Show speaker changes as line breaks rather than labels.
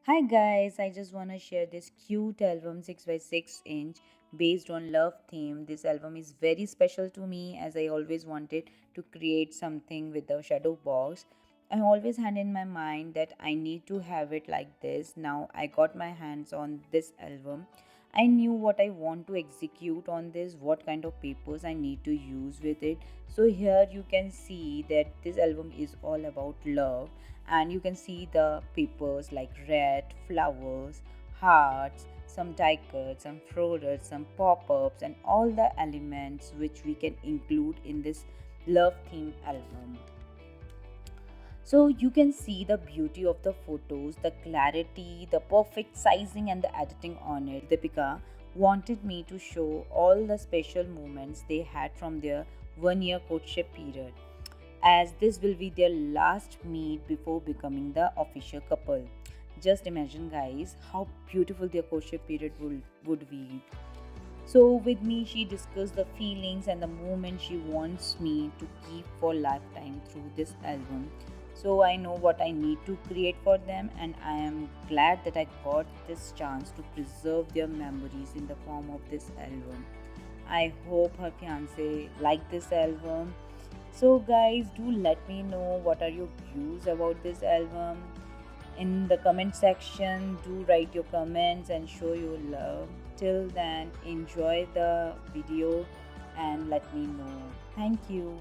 Hi guys, I just want to share this cute album 6 by 6 inch based on love theme. This album is very special to me as I always wanted to create something with the shadow box. I always had in my mind that I need to have it like this. Now I got my hands on this album. I knew what I want to execute on this, what kind of papers I need to use with it. So here you can see that this album is all about love, and you can see the papers like red, flowers, hearts, some die cuts, some floaters, some pop-ups, and all the elements which we can include in this love theme album. So you can see the beauty of the photos, the clarity, the perfect sizing, and the editing on it. Deepika wanted me to show all the special moments they had from their 1 year courtship period, as this will be their last meet before becoming the official couple. Just imagine, guys, how beautiful their courtship period would be. So, with me, she discussed the feelings and the moments she wants me to keep for lifetime through this album. So, I know what I need to create for them, and I am glad that I got this chance to preserve their memories in the form of this album. I hope her fiance liked this album. So, guys, do let me know what are your views about this album in the comment section. Do write your comments and show your love. Till then, enjoy the video and let me know. Thank you.